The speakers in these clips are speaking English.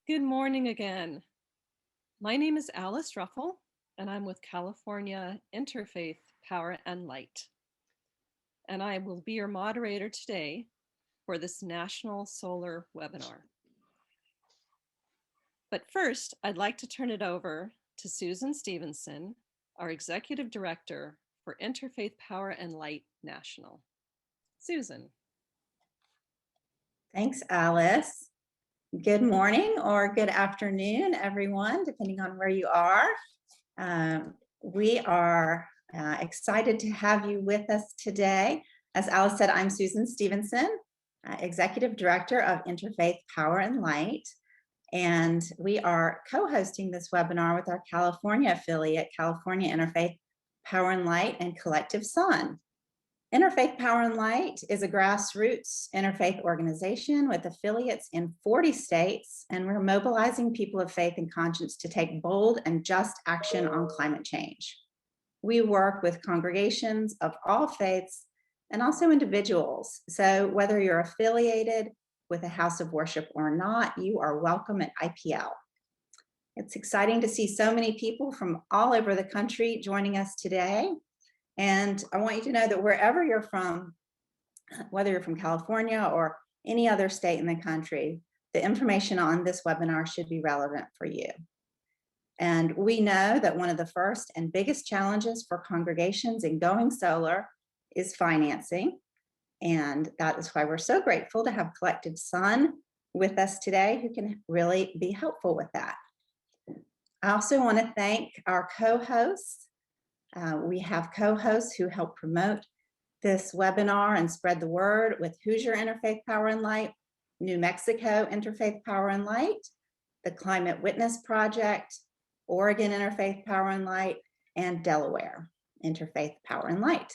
Good morning again. My name is Alice Ruffle, and I'm with California Interfaith Power and Light. And I will be your moderator today for this National Solar webinar. But first, I'd like to turn it over to Susan Stevenson, our Executive Director for Interfaith Power and Light National. Susan. Thanks, Alice. Good morning or good afternoon, everyone, depending on where you are. We are excited to have you with us today. As Alice said, I'm Susan Stevenson, Executive Director of Interfaith Power and Light. And we are co-hosting this webinar with our California affiliate, California Interfaith Power and Light and Collective Sun. Interfaith Power and Light is a grassroots interfaith organization with affiliates in 40 states, and we're mobilizing people of faith and conscience to take bold and just action on climate change. We work with congregations of all faiths and also individuals. So whether you're affiliated with a house of worship or not, you are welcome at IPL. It's exciting to see so many people from all over the country joining us today. And I want you to know that wherever you're from, whether you're from California or any other state in the country, the information on this webinar should be relevant for you. And we know that one of the first and biggest challenges for congregations in going solar is financing. And that is why we're so grateful to have Collective Sun with us today, who can really be helpful with that. I also want to thank our co-hosts. We have co-hosts who help promote this webinar and spread the word with Hoosier Interfaith Power and Light, New Mexico Interfaith Power and Light, the Climate Witness Project, Oregon Interfaith Power and Light, and Delaware Interfaith Power and Light.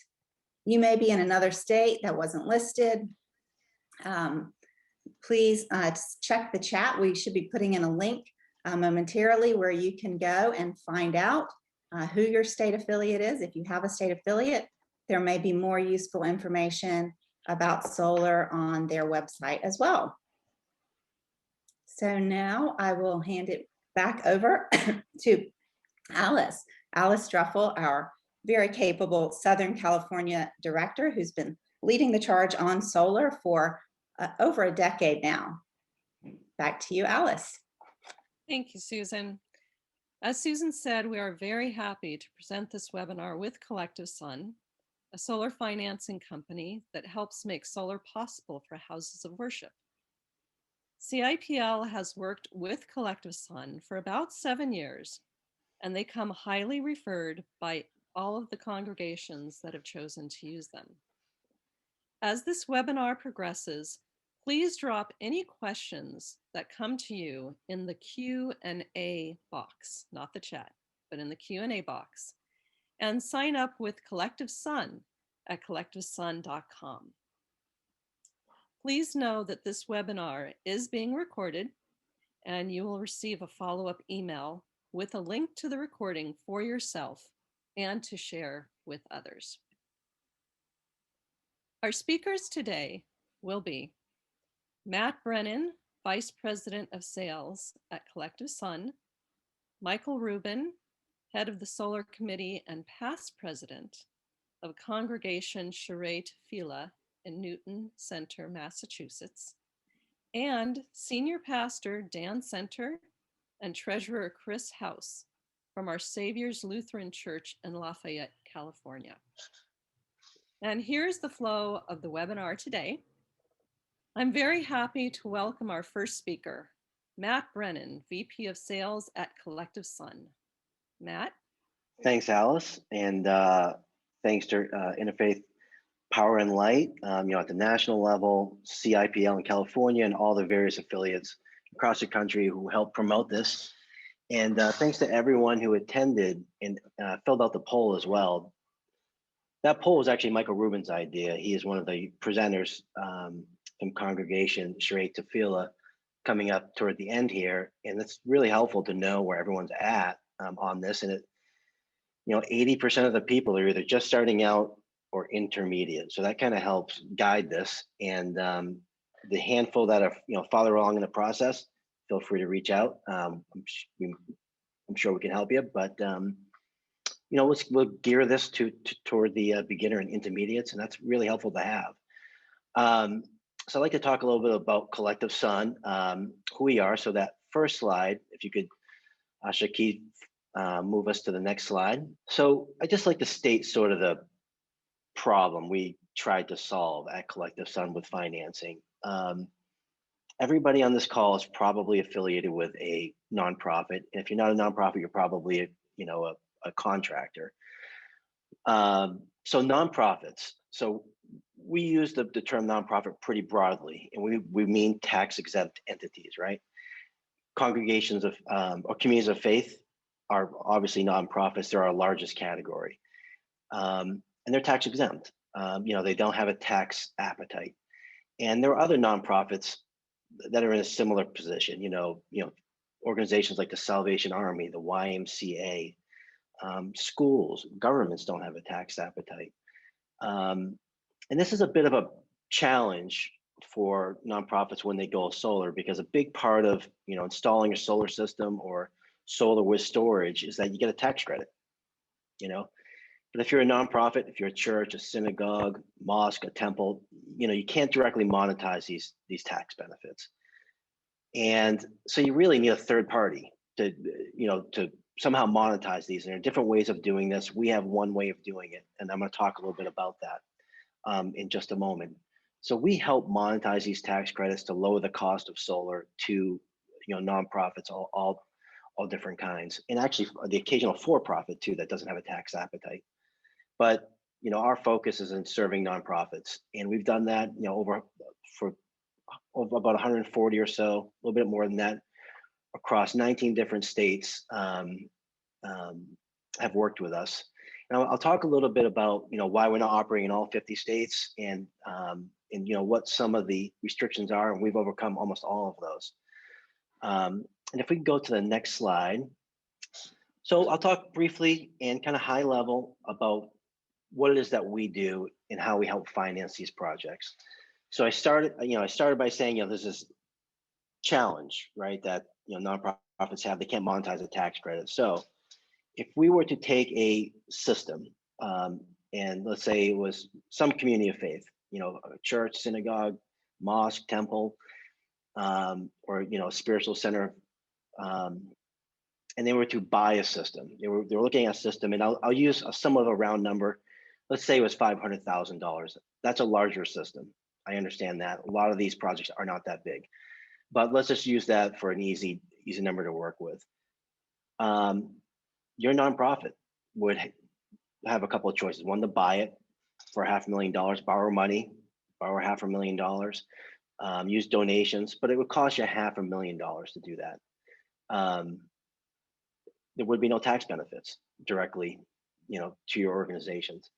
You may be in another state that wasn't listed. Please check the chat. We should be putting in a link momentarily where you can go and find out who your state affiliate is. If you have a state affiliate, there may be more useful information about solar on their website as well. So now I will hand it back over to Alice. Alice Ruffle, our very capable Southern California director, who's been leading the charge on solar for over a decade now. Back to you, Alice. Thank you, Susan. As Susan said, we are very happy to present this webinar with Collective Sun, a solar financing company that helps make solar possible for houses of worship. CIPL has worked with Collective Sun for about 7 years, and they come highly referred by all of the congregations that have chosen to use them. As this webinar progresses, please drop any questions that come to you in the Q&A box, not the chat, but in the Q&A box, and sign up with Collective Sun at collectivesun.com. Please know that this webinar is being recorded, and you will receive a follow-up email with a link to the recording for yourself and to share with others. Our speakers today will be Matt Brennan, Vice President of Sales at Collective Sun, Michael Rubin, Head of the Solar Committee and past President of Congregation Shaarei Tefillah in Newton Center, Massachusetts, and Senior Pastor Dan Center and Treasurer Chris House from Our Savior's Lutheran Church in Lafayette, California. And here's the flow of the webinar today. I'm very happy to welcome our first speaker, Matt Brennan, VP of Sales at Collective Sun. Matt? Thanks, Alice, and thanks to Interfaith Power and Light, at the national level, CIPL in California, and all the various affiliates across the country who helped promote this. And thanks to everyone who attended and filled out the poll as well. That poll was actually Michael Rubin's idea. He is one of the presenters from Congregation Shaarei Tefillah coming up toward the end here. And it's really helpful to know where everyone's at on this. And 80% of the people are either just starting out or intermediate. So that kind of helps guide this. And the handful that are farther along in the process feel free to reach out. I'm sure we can help you, but we'll gear this toward the beginner and intermediates, and that's really helpful to have. So I'd like to talk a little bit about Collective Sun, who we are. So that first slide, if you could, Shaki, move us to the next slide. So I just like to state sort of the problem we tried to solve at Collective Sun with financing. Everybody on this call is probably affiliated with a nonprofit. And if you're not a nonprofit, you're probably a contractor. So nonprofits. So we use the term nonprofit pretty broadly, and we mean tax exempt entities, right? Congregations of or communities of faith are obviously nonprofits. They're our largest category, and they're tax exempt. They don't have a tax appetite, and there are other nonprofits that are in a similar position. Organizations like the Salvation Army, the YMCA, schools, governments don't have a tax appetite. And this is a bit of a challenge for nonprofits when they go solar, because a big part of installing a solar system or solar with storage is that you get a tax credit. But if you're a nonprofit, if you're a church, a synagogue, mosque, a temple, you can't directly monetize these tax benefits. And so you really need a third party to somehow monetize these. And there are different ways of doing this. We have one way of doing it, and I'm going to talk a little bit about that in just a moment. So we help monetize these tax credits to lower the cost of solar to nonprofits, all different kinds, and actually the occasional for-profit too that doesn't have a tax appetite. But our focus is in serving nonprofits, and we've done that over about 140 or so, a little bit more than that, across 19 different states. Have worked with us. Now I'll talk a little bit about why we're not operating in all 50 states and what some of the restrictions are, and we've overcome almost all of those. And if we can go to the next slide. So I'll talk briefly and kind of high level about what it is that we do and how we help finance these projects. So I started by saying, there's this challenge, right, that nonprofits have. They can't monetize a tax credit. So if we were to take a system, and let's say it was some community of faith, a church, synagogue, mosque, temple, or a spiritual center, and they were to buy a system. They were looking at a system, and I'll use a somewhat of a round number. Let's say it was $500,000. That's a larger system. I understand that. A lot of these projects are not that big, but let's just use that for an easy number to work with. Your nonprofit would have a couple of choices. One, to buy it for $500,000, borrow money, borrow $500,000, use donations, but it would cost you $500,000 to do that. There would be no tax benefits directly, to your organizations.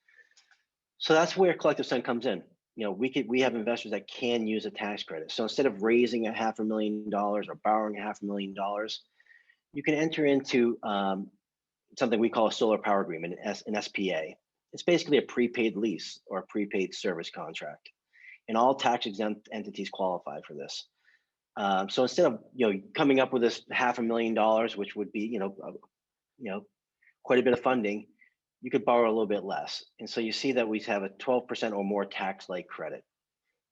So that's where Collective Sun comes in. We have investors that can use a tax credit. So instead of raising $500,000 or borrowing $500,000, you can enter into something we call a solar power agreement, an SPA. It's basically a prepaid lease or a prepaid service contract, and all tax exempt entities qualify for this. So instead of coming up with this $500,000, which would be quite a bit of funding, you could borrow a little bit less. And so you see that we have a 12% or more tax-like credit.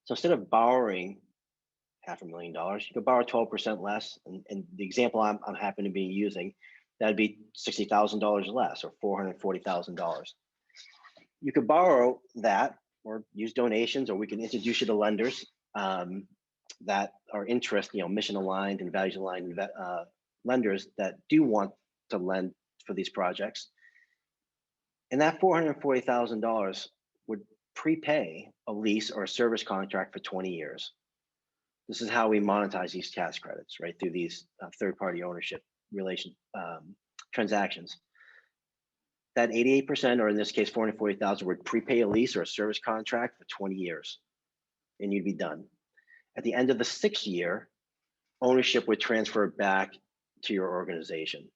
So instead of borrowing $500,000, you could borrow 12% less. And the example I'm happen to be using, that'd be $60,000 less, or $440,000. You could borrow that or use donations, or we can introduce you to lenders that are mission aligned and values aligned lenders that do want to lend for these projects. And that $440,000 would prepay a lease or a service contract for 20 years. This is how we monetize these tax credits, right, through these third-party ownership transactions. That 88%, or in this case, $440,000, would prepay a lease or a service contract for 20 years, and you'd be done. At the end of the 6th year, ownership would transfer back to your organization.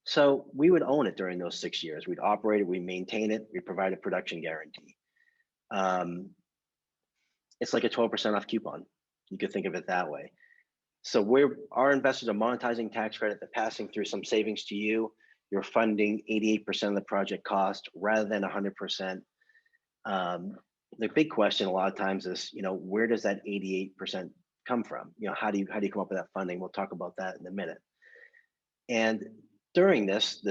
So we would own it during those 6 years. We'd operate it, we'd maintain it, we'd provide a production guarantee. It's like a 12% off coupon. You could think of it that way. So our investors are monetizing tax credit. They're passing through some savings to you. You're funding 88% of the project cost rather than 100%. The big question a lot of times is, where does that 88% come from? How do you come up with that funding? We'll talk about that in a minute. And during this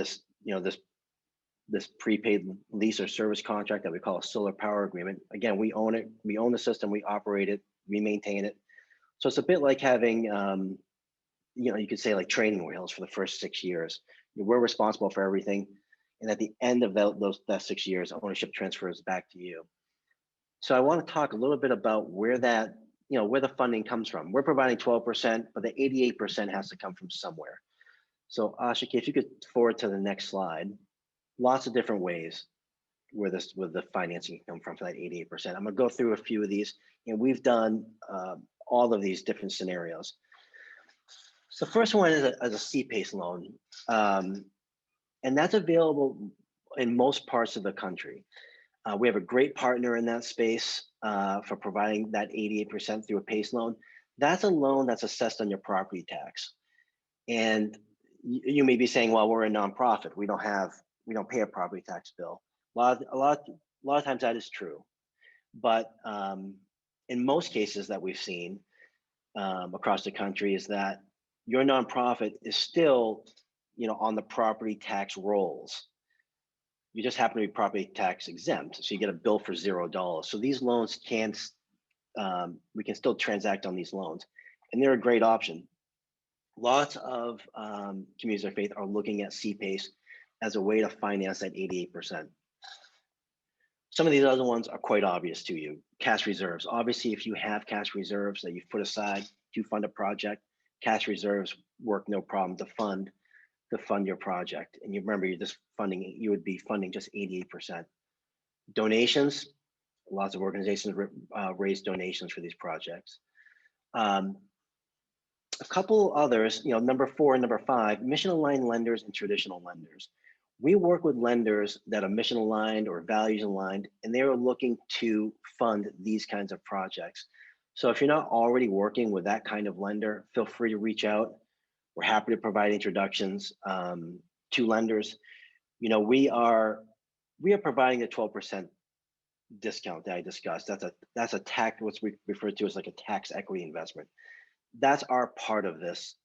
prepaid lease or service contract that we call a solar power agreement, again, we own it. We own the system. We operate it. We maintain it. So it's a bit like having, you could say like training wheels for the first 6 years. We're responsible for everything. And at the end of that 6 years, ownership transfers back to you. So I want to talk a little bit about where that, where the funding comes from. We're providing 12%, but the 88% has to come from somewhere. So Ashiki, if you could forward to the next slide, lots of different ways where the financing can come from for that 88%. I'm gonna go through a few of these, and we've done all of these different scenarios. So the first one is a CPACE loan, and that's available in most parts of the country. We have a great partner in that space for providing that 88% through a PACE loan. That's a loan that's assessed on your property tax. And you may be saying, well, we're a nonprofit. We don't pay a property tax bill. A lot of times that is true. But in most cases that we've seen across the country is that your nonprofit is still, on the property tax rolls. You just happen to be property tax exempt, so you get a bill for $0. So these loans we can still transact on these loans, and they're a great option. Lots of communities of faith are looking at CPACE as a way to finance that 88%. Some of these other ones are quite obvious to you. Cash reserves. Obviously, if you have cash reserves that you've put aside to fund a project, cash reserves work no problem to fund your project. And you remember, you would be funding just 88%. Donations, lots of organizations raise donations for these projects. A couple others, number 4 and number 5, mission aligned lenders and traditional lenders. We work with lenders that are mission aligned or values aligned, and they're looking to fund these kinds of projects. So if you're not already working with that kind of lender, feel free to reach out. We're happy to provide introductions to lenders. We are providing a 12% discount that I discussed. That's a tax, what's we refer to as like a tax equity investment. That's our part of this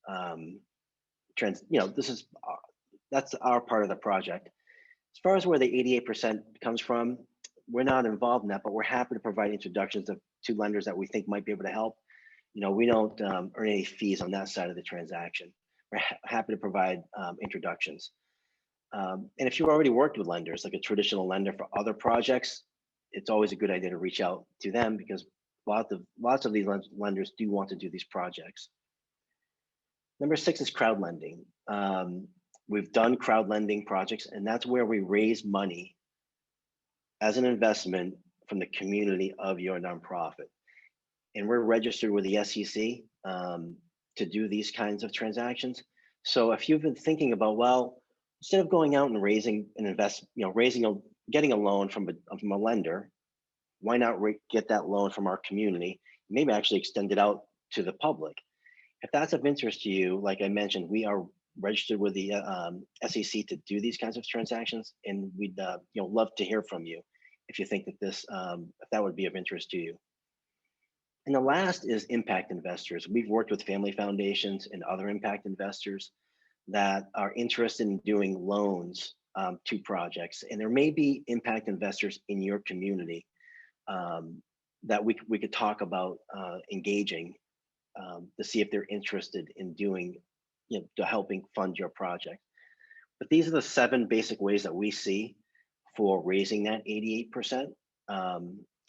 that's our part of the project. As far as where the 88% comes from, we're not involved in that, but we're happy to provide introductions to lenders that we think might be able to help. We don't earn any fees on that side of the transaction. We're happy to provide introductions. And if you've already worked with lenders, like a traditional lender for other projects, it's always a good idea to reach out to them because lots of these lenders do want to do these projects. Number 6 is crowd lending. We've done crowd lending projects, and that's where we raise money as an investment from the community of your nonprofit. And we're registered with the SEC to do these kinds of transactions. So if you've been thinking about, well, instead of going out and getting a loan from a lender, why not get that loan from our community? Maybe actually extend it out to the public. If that's of interest to you, like I mentioned, we are registered with the SEC to do these kinds of transactions, and we'd love to hear from you if you think that if that would be of interest to you. And the last is impact investors. We've worked with family foundations and other impact investors that are interested in doing loans to projects, and there may be impact investors in your community that we could talk about engaging to see if they're interested in doing, to helping fund your project. But these are the 7 basic ways that we see for raising that 88%.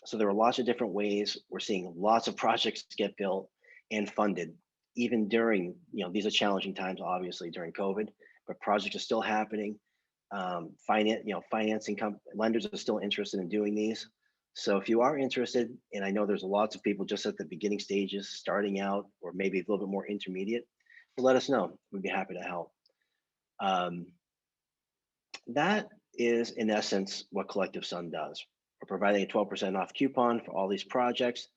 So there are lots of different ways. We're seeing lots of projects get built and funded, even during, these are challenging times, obviously during COVID, but projects are still happening. Financing lenders are still interested in doing these. So if you are interested, and I know there's lots of people just at the beginning stages, starting out, or maybe a little bit more intermediate, let us know. We'd be happy to help. That is, in essence, what Collective Sun does. We're providing a 12% off coupon for all these projects.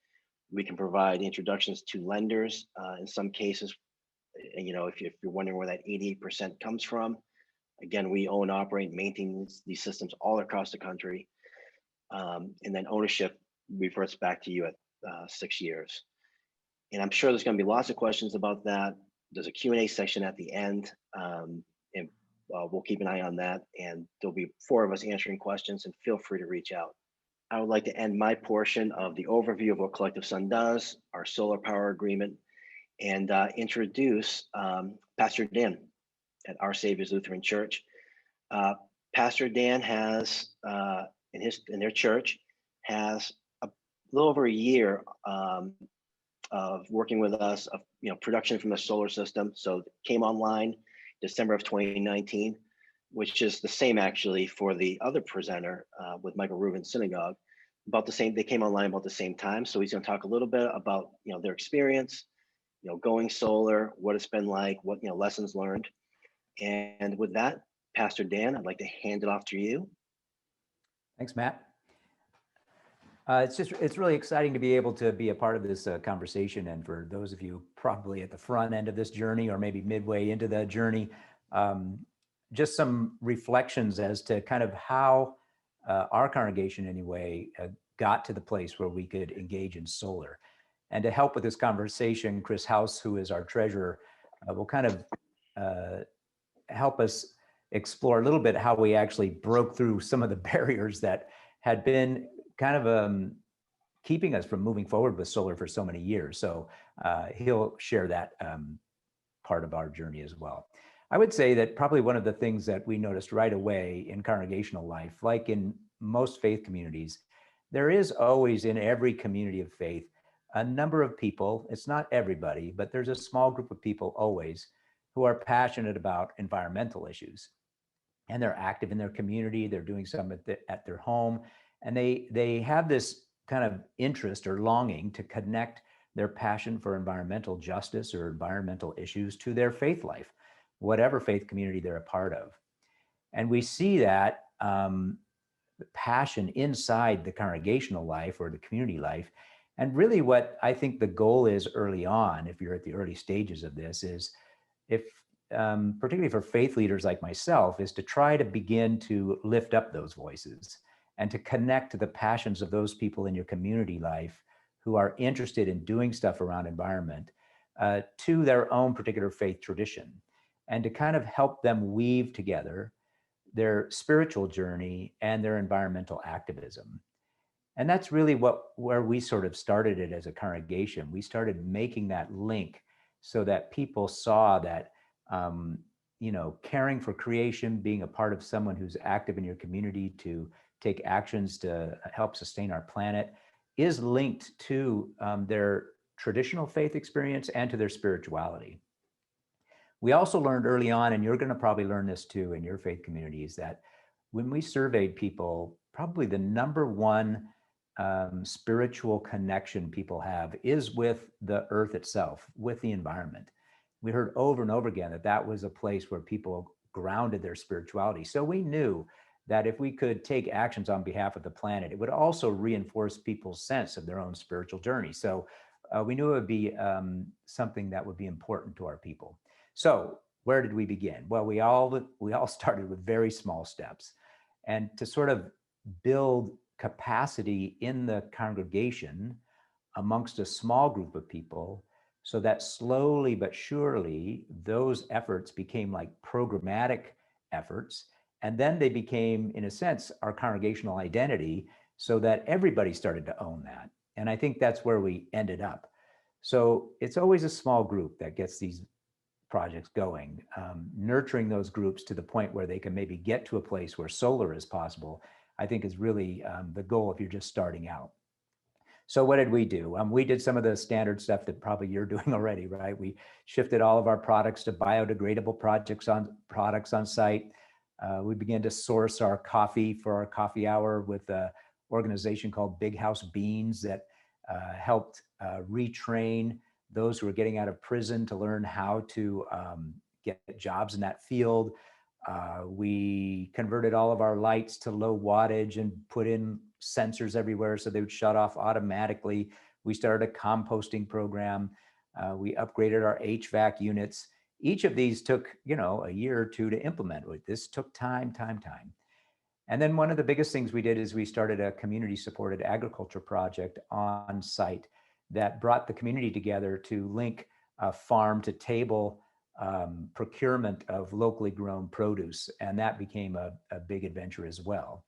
We can provide introductions to lenders in some cases. And, if you're wondering where that 88% comes from, again, we own, operate, maintain these systems all across the country. And then ownership reverts back to you at 6 years. And I'm sure there's going to be lots of questions about that. There's a Q&A section at the end, and we'll keep an eye on that. And there'll be 4 of us answering questions, and feel free to reach out. I would like to end my portion of the overview of what Collective Sun does, our solar power agreement, and introduce Pastor Dan at Our Savior's Lutheran Church. Pastor Dan has, in their church, has a little over a year of working with us, of production from the solar system. So it came online December of 2019, which is the same actually for the other presenter with Michael Rubin Synagogue. About the same, they came online about the same time. So he's going to talk a little bit about their experience, going solar, what it's been like, what lessons learned. And with that, Pastor Dan, I'd like to hand it off to you. Thanks, Matt. It's really exciting to be able to be a part of this conversation. And for those of you probably at the front end of this journey, or maybe midway into the journey, just some reflections as to kind of how our congregation anyway got to the place where we could engage in solar. And to help with this conversation, Chris House, who is our treasurer, will kind of help us explore a little bit how we actually broke through some of the barriers that had been kind of keeping us from moving forward with solar for so many years. So he'll share that part of our journey as well. I would say that probably one of the things that we noticed right away in congregational life, like in most faith communities, there is always in every community of faith a number of people, it's not everybody, but there's a small group of people always who are passionate about environmental issues. And they're active in their community, they're doing some at their home, and they have this kind of interest or longing to connect their passion for environmental justice or environmental issues to their faith life, whatever faith community they're a part of. And we see that passion inside the congregational life or the community life. And really what I think the goal is early on, if you're at the early stages of this, is if particularly for faith leaders like myself, is to try to begin to lift up those voices and to connect to the passions of those people in your community life who are interested in doing stuff around environment to their own particular faith tradition, and to kind of help them weave together their spiritual journey and their environmental activism. And that's really where we sort of started it as a congregation. We started making that link so that people saw that caring for creation, being a part of someone who's active in your community to take actions to help sustain our planet, is linked to their traditional faith experience and to their spirituality. We also learned early on, and you're going to probably learn this too in your faith communities, that when we surveyed people, probably the number one spiritual connection people have is with the earth itself, with the environment. We heard over and over again that that was a place where people grounded their spirituality. So we knew that if we could take actions on behalf of the planet, it would also reinforce people's sense of their own spiritual journey. So we knew it would be something that would be important to our people. So where did we begin? Well, we all started with very small steps, and to sort of build capacity in the congregation amongst a small group of people, so that slowly but surely those efforts became like programmatic efforts. And then they became, in a sense, our congregational identity, so that everybody started to own that. And I think that's where we ended up. So it's always a small group that gets these projects going, nurturing those groups to the point where they can maybe get to a place where solar is possible, I think is really the goal if you're just starting out. So what did we do? We did some of the standard stuff that probably you're doing already, right? We shifted all of our products to biodegradable products on site. We began to source our coffee for our coffee hour with an organization called Big House Beans that helped retrain those who are getting out of prison to learn how to get jobs in that field. We converted all of our lights to low wattage and put in sensors everywhere so they would shut off automatically We started a composting program. We upgraded our HVAC units. Each of these took, a year or two to implement. This took time. And then one of the biggest things we did is we started a community-supported agriculture project on site that brought the community together to link farm to table procurement of locally grown produce. And that became a big adventure as well.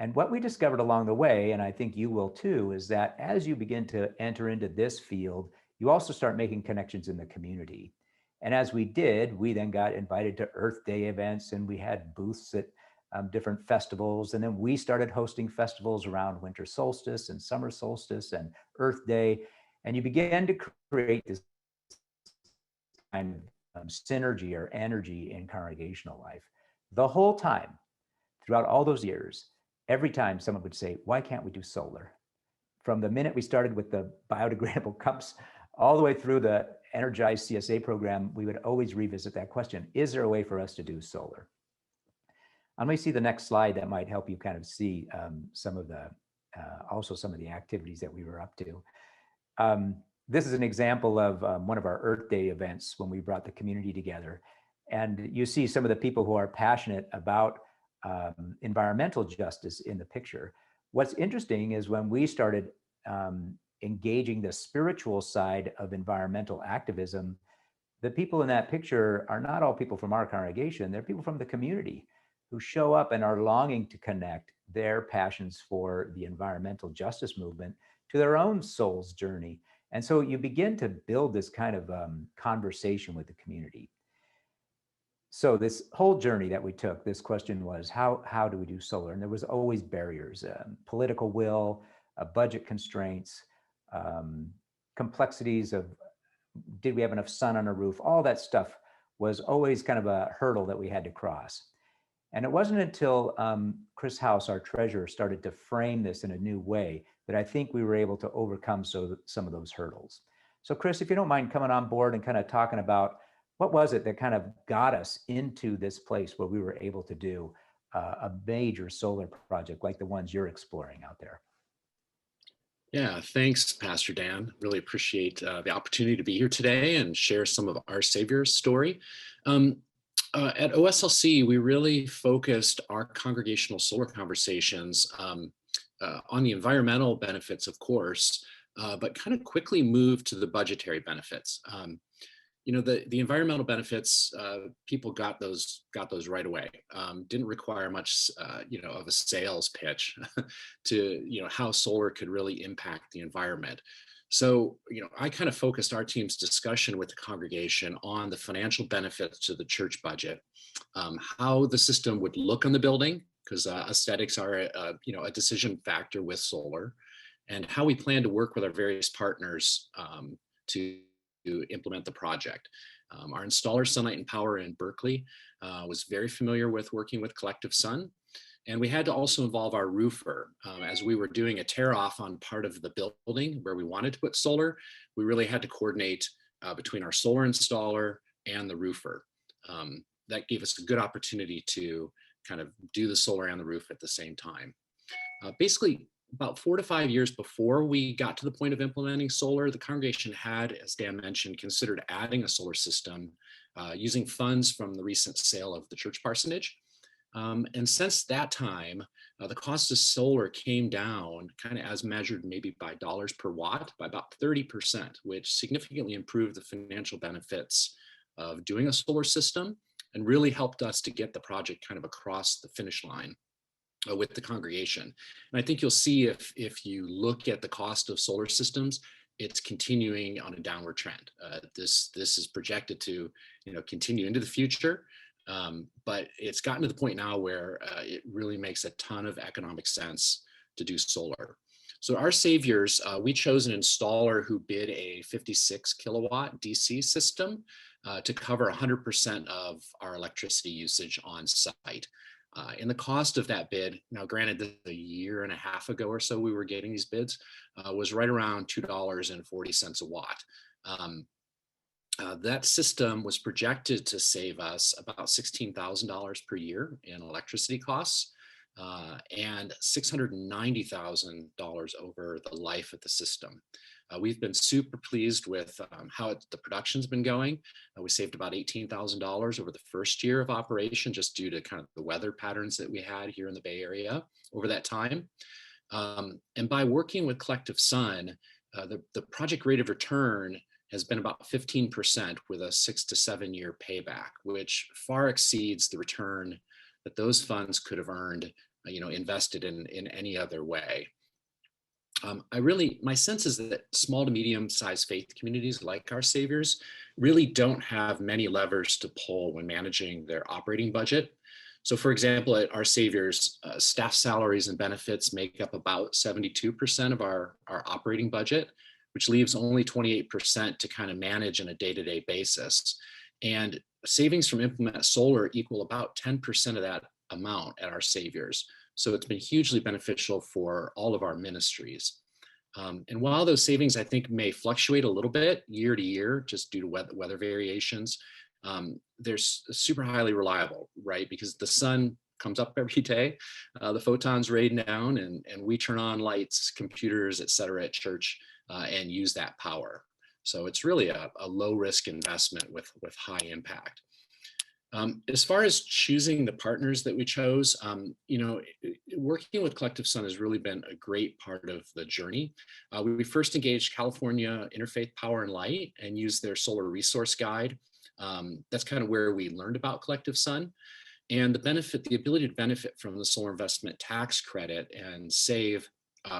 And what we discovered along the way, and I think you will too, is that as you begin to enter into this field, you also start making connections in the community. And as we did, we then got invited to Earth Day events, and we had booths at different festivals. And then we started hosting festivals around winter solstice and summer solstice and Earth Day. And you began to create this kind of synergy or energy in congregational life. The whole time, throughout all those years, every time someone would say, why can't we do solar? From the minute we started with the biodegradable cups all the way through the Energized CSA program, we would always revisit that question. Is there a way for us to do solar? Let me see the next slide that might help you kind of see some of the activities that we were up to. This is an example of one of our Earth Day events when we brought the community together. And you see some of the people who are passionate about environmental justice in the picture. What's interesting is when we started engaging the spiritual side of environmental activism, the people in that picture are not all people from our congregation, they're people from the community who show up and are longing to connect their passions for the environmental justice movement to their own soul's journey. And so you begin to build this kind of conversation with the community. So this whole journey that we took, this question was, how do we do solar? And there was always barriers, political will, budget constraints, complexities of, did we have enough sun on our roof? All that stuff was always kind of a hurdle that we had to cross. And it wasn't until Chris House, our treasurer, started to frame this in a new way that I think we were able to overcome some of those hurdles. So Chris, if you don't mind coming on board and kind of talking about what was it that kind of got us into this place where we were able to do a major solar project like the ones you're exploring out there? Yeah, thanks, Pastor Dan. Really appreciate the opportunity to be here today and share some of our Savior's story. At OSLC, we really focused our congregational solar conversations on the environmental benefits, of course, but kind of quickly moved to the budgetary benefits. The environmental benefits, people got those right away. Didn't require much, of a sales pitch to, how solar could really impact the environment. So, I kind of focused our team's discussion with the congregation on the financial benefits to the church budget, how the system would look on the building, because aesthetics are a decision factor with solar, and how we plan to work with our various partners to implement the project. Our installer, Sunlight and Power in Berkeley, was very familiar with working with Collective Sun. And we had to also involve our roofer. As we were doing a tear off on part of the building where we wanted to put solar, we really had to coordinate between our solar installer and the roofer. That gave us a good opportunity to kind of do the solar and the roof at the same time. Basically, about 4 to 5 years before we got to the point of implementing solar, the congregation had, as Dan mentioned, considered adding a solar system using funds from the recent sale of the church parsonage. And since that time, the cost of solar came down kind of as measured maybe by dollars per watt by about 30%, which significantly improved the financial benefits of doing a solar system and really helped us to get the project kind of across the finish line with the congregation. And I think you'll see if you look at the cost of solar systems, it's continuing on a downward trend. This is projected to continue into the future. But it's gotten to the point now where it really makes a ton of economic sense to do solar. So our Saviors, we chose an installer who bid a 56 kilowatt DC system to cover 100% of our electricity usage on site. And the cost of that bid, now granted a year and a half ago or so we were getting these bids, was right around $2.40 a watt. That system was projected to save us about $16,000 per year in electricity costs and $690,000 over the life of the system. We've been super pleased with how the production's been going. We saved about $18,000 over the first year of operation, just due to kind of the weather patterns that we had here in the Bay Area over that time. And by working with Collective Sun, the project rate of return has been about 15% with a 6 to 7 year payback, which far exceeds the return that those funds could have earned, invested in any other way. My sense is that small to medium-sized faith communities like Our Saviors really don't have many levers to pull when managing their operating budget. So for example, at Our Saviors, staff salaries and benefits make up about 72% of our operating budget, which leaves only 28% to kind of manage on a day-to-day basis. And savings from Implement Solar equal about 10% of that amount at Our Saviors. So it's been hugely beneficial for all of our ministries. And while those savings, I think, may fluctuate a little bit year to year, just due to weather variations, they're super highly reliable, right? Because the sun comes up every day, the photons rain down, and we turn on lights, computers, et cetera, at church, and use that power. So it's really a low risk investment with high impact. As far as choosing the partners that we chose, working with Collective Sun has really been a great part of the journey. We first engaged California Interfaith Power and Light and used their solar resource guide. That's kind of where we learned about Collective Sun. And the ability to benefit from the solar investment tax credit and save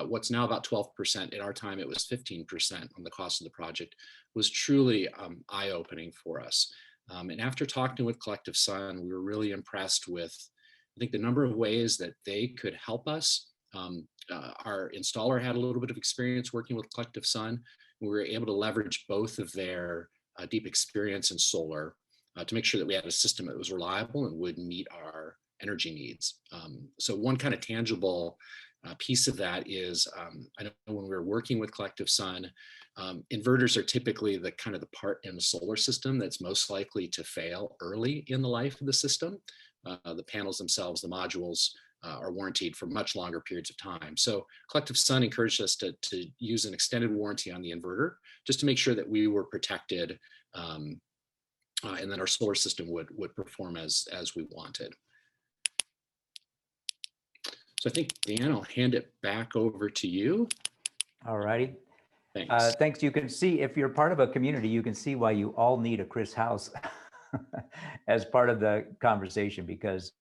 what's now about 12%. At our time, it was 15% on the cost of the project, was truly eye-opening for us. And after talking with Collective Sun, we were really impressed with, I think, the number of ways that they could help us. Our installer had a little bit of experience working with Collective Sun. We were able to leverage both of their deep experience in solar to make sure that we had a system that was reliable and would meet our energy needs. So one kind of tangible piece of that is, I know when we were working with Collective Sun, inverters are typically the part in the solar system that's most likely to fail early in the life of the system. The panels themselves, the modules, are warranted for much longer periods of time. So Collective Sun encouraged us to use an extended warranty on the inverter, just to make sure that we were protected, and that our solar system would perform as we wanted. So I think, Dan, I'll hand it back over to you. All righty. Thanks. Thanks. You can see, if you're part of a community, you can see why you all need a Chris house as part of the conversation, because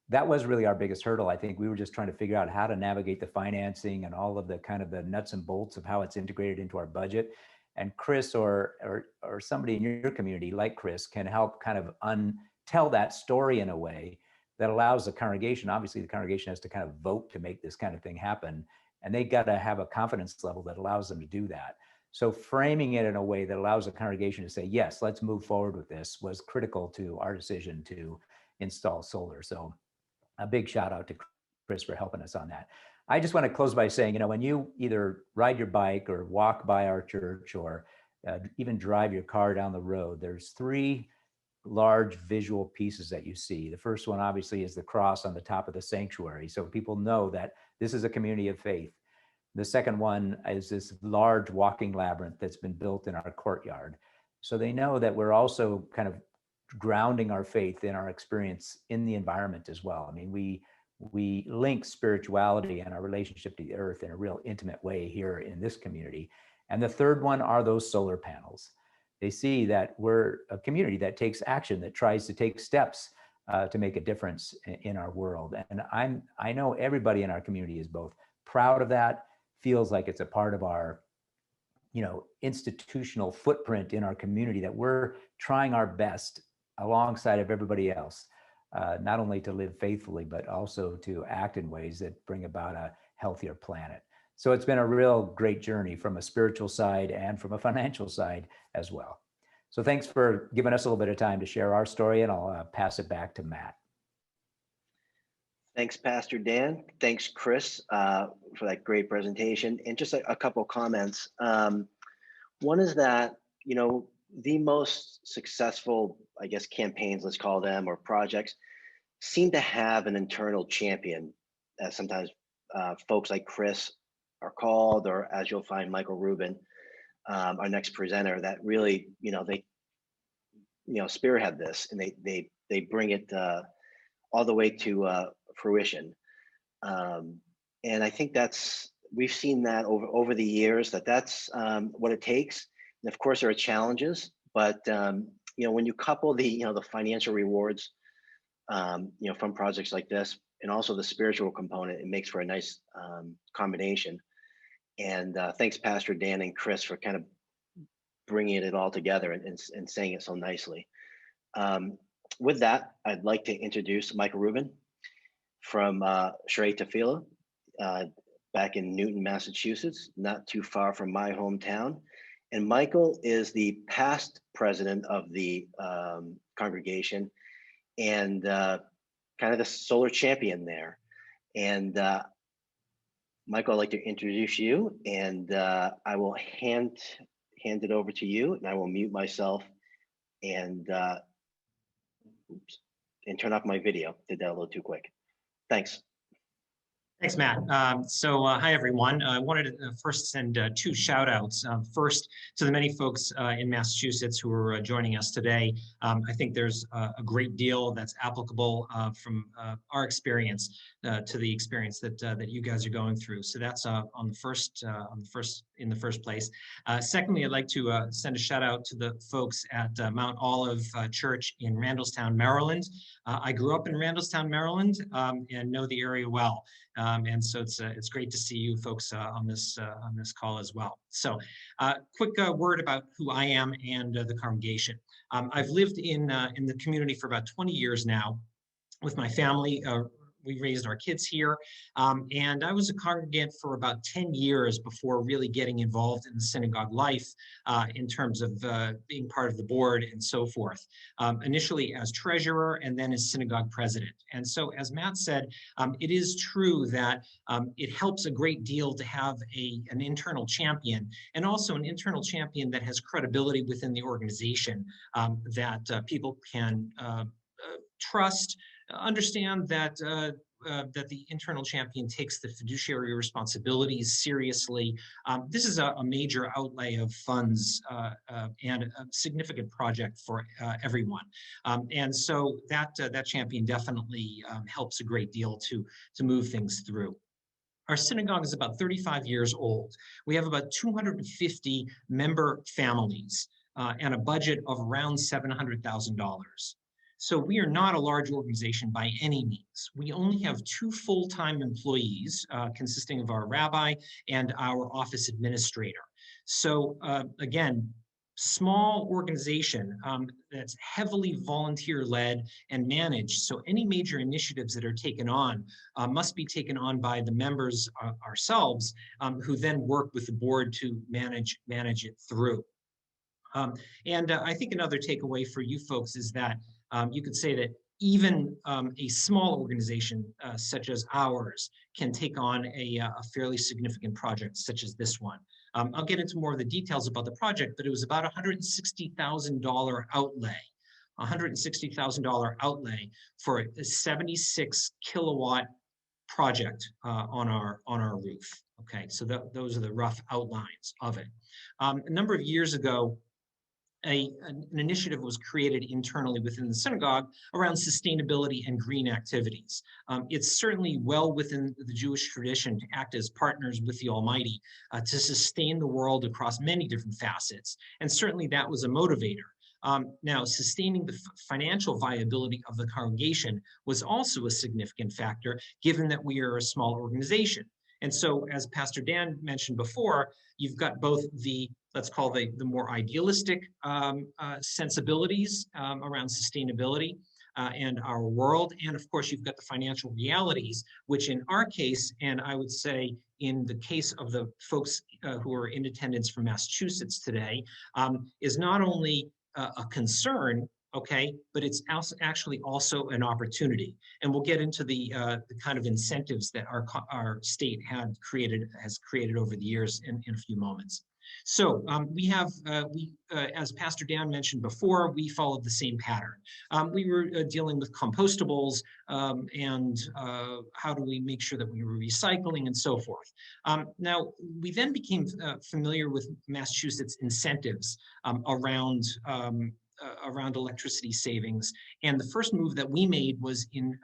that was really our biggest hurdle. I think we were just trying to figure out how to navigate the financing and all of the kind of the nuts and bolts of how it's integrated into our budget. And Chris or somebody in your community like Chris can help kind of tell that story in a way that allows the congregation. Obviously, the congregation has to kind of vote to make this kind of thing happen. And they got to have a confidence level that allows them to do that. So framing it in a way that allows the congregation to say, yes, let's move forward with this, was critical to our decision to install solar. So a big shout out to Chris for helping us on that. I just want to close by saying, when you either ride your bike or walk by our church or even drive your car down the road, there's three large visual pieces that you see. The first one obviously is the cross on the top of the sanctuary, so people know that this is a community of faith. The second one is this large walking labyrinth that's been built in our courtyard, so they know that we're also kind of grounding our faith in our experience in the environment as well. I mean, we link spirituality and our relationship to the earth in a real intimate way here in this community. And the third one are those solar panels. They see that we're a community that takes action, that tries to take steps to make a difference in our world. And I know everybody in our community is both proud of that, feels like it's a part of our, institutional footprint in our community, that we're trying our best alongside of everybody else, not only to live faithfully, but also to act in ways that bring about a healthier planet. So it's been a real great journey from a spiritual side and from a financial side as well. So thanks for giving us a little bit of time to share our story, and I'll pass it back to Matt. Thanks, Pastor Dan. Thanks, Chris, for that great presentation. And just a couple of comments. One is that, the most successful, I guess, campaigns, let's call them, or projects, seem to have an internal champion, as sometimes folks like Chris are called, or as you'll find Michael Rubin, our next presenter, that really, they, spearhead this, and they bring it all the way to fruition. And I think we've seen that over the years, that's what it takes. And of course, there are challenges, but when you couple the financial rewards, from projects like this, and also the spiritual component, it makes for a nice combination. And thanks, Pastor Dan and Chris, for kind of bringing it all together and saying it so nicely. With that, I'd like to introduce Michael Rubin from Shaarei Tefillah, back in Newton, Massachusetts, not too far from my hometown. And Michael is the past president of the congregation, and kind of the solar champion there. And Michael, I'd like to introduce you, and I will hand it over to you, and I will mute myself and turn off my video. Did that a little too quick. Thanks. Thanks, Matt. Hi, everyone. I wanted to first send two shout outs. First, to the many folks in Massachusetts who are joining us today. I think there's a great deal that's applicable from our experience to the experience that you guys are going through. So that's in the first place. Secondly, I'd like to send a shout out to the folks at Mount Olive Church in Randallstown, Maryland. I grew up in Randallstown, Maryland, and know the area well. And so it's great to see you folks on this call as well. So quick word about who I am and the congregation. I've lived in the community for about 20 years now with my family. We raised our kids here, and I was a congregant for about 10 years before really getting involved in the synagogue life in terms of being part of the board and so forth. Initially as treasurer and then as synagogue president. And so, as Matt said, it is true that it helps a great deal to have an internal champion, and also an internal champion that has credibility within the organization, that people can trust, understand that the internal champion takes the fiduciary responsibilities seriously. This is a major outlay of funds and a significant project for everyone. And so that champion definitely helps a great deal to move things through. Our synagogue is about 35 years old. We have about 250 member families and a budget of around $700,000. So we are not a large organization by any means. We only have 2 full-time employees consisting of our rabbi and our office administrator. So again, small organization that's heavily volunteer-led and managed. So any major initiatives that are taken on must be taken on by the members ourselves, who then work with the board to manage it through. And I think another takeaway for you folks is that you could say that even a small organization such as ours can take on a fairly significant project such as this one. I'll get into more of the details about the project, but it was about $160,000 outlay for a 76 kilowatt project on our roof. Okay, so those are the rough outlines of it. A number of years ago, an initiative was created internally within the synagogue around sustainability and green activities. It's certainly well within the Jewish tradition to act as partners with the Almighty to sustain the world across many different facets. And certainly that was a motivator. Now, sustaining the financial viability of the congregation was also a significant factor, given that we are a small organization. And so, as Pastor Dan mentioned before, you've got both the, let's call the more idealistic sensibilities around sustainability and our world. And of course, you've got the financial realities, which in our case, and I would say in the case of the folks who are in attendance from Massachusetts today, is not only a concern, okay, but it's actually also an opportunity. And we'll get into the kind of incentives that our state has created over the years in a few moments. So as Pastor Dan mentioned before, we followed the same pattern. We were dealing with compostables and how do we make sure that we were recycling and so forth. Now, we then became familiar with Massachusetts incentives around electricity savings. And the first move that we made was in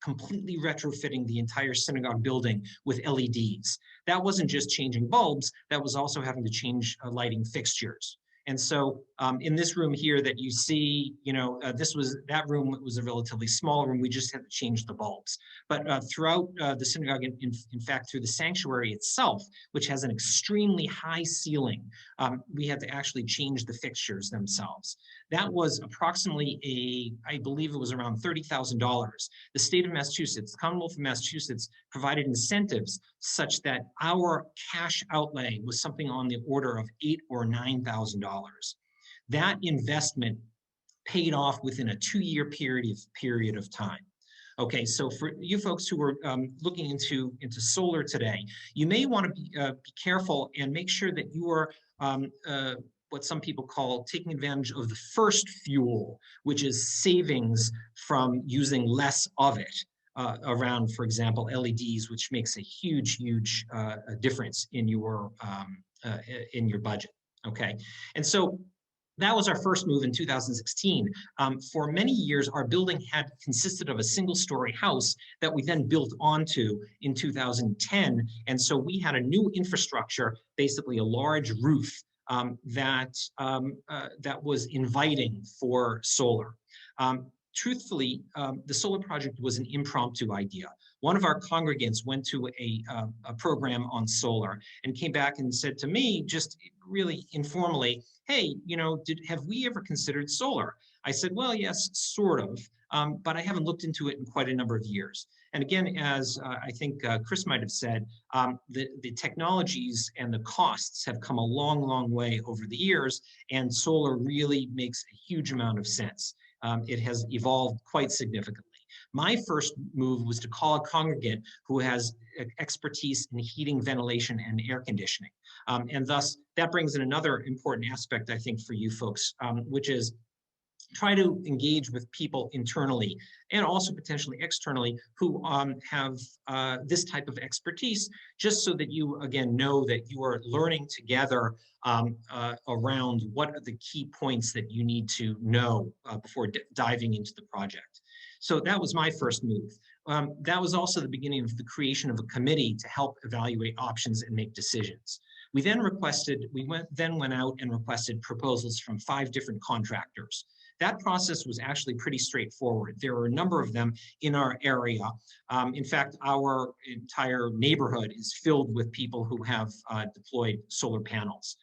completely retrofitting the entire synagogue building with LEDs. That wasn't just changing bulbs, that was also having to change lighting fixtures. And so in this room here that you see, that room was a relatively small room. We just had to change the bulbs. But throughout the synagogue, in fact, through the sanctuary itself, which has an extremely high ceiling, we had to actually change the fixtures themselves. That was approximately I believe it was around $30,000. The state of Massachusetts, the Commonwealth of Massachusetts, provided incentives such that our cash outlay was something on the order of $8,000 or $9,000. That investment paid off within a 2-year period of time. Okay, so for you folks who are looking into solar today, you may want to be careful and make sure that you are what some people call taking advantage of the first fuel, which is savings from using less of it around, for example, LEDs, which makes a huge difference in your budget. Okay, and so that was our first move in 2016. For many years, our building had consisted of a single-story house that we then built onto in 2010. And so we had a new infrastructure, basically a large roof that was inviting for solar. Truthfully, the solar project was an impromptu idea. One of our congregants went to a program on solar and came back and said to me, just really informally, hey, have we ever considered solar? I said, well, yes, sort of, but I haven't looked into it in quite a number of years. And again, as I think Chris might have said, the technologies and the costs have come a long, long way over the years, and solar really makes a huge amount of sense. It has evolved quite significantly. My first move was to call a congregant who has expertise in heating, ventilation, and air conditioning. And thus, that brings in another important aspect, I think, for you folks, which is try to engage with people internally and also potentially externally who have this type of expertise, just so that you, again, know that you are learning together around what are the key points that you need to know before diving into the project. So that was my first move. That was also the beginning of the creation of a committee to help evaluate options and make decisions. We then went out and requested proposals from 5 different contractors. That process was actually pretty straightforward. There were a number of them in our area. In fact, our entire neighborhood is filled with people who have deployed solar panels.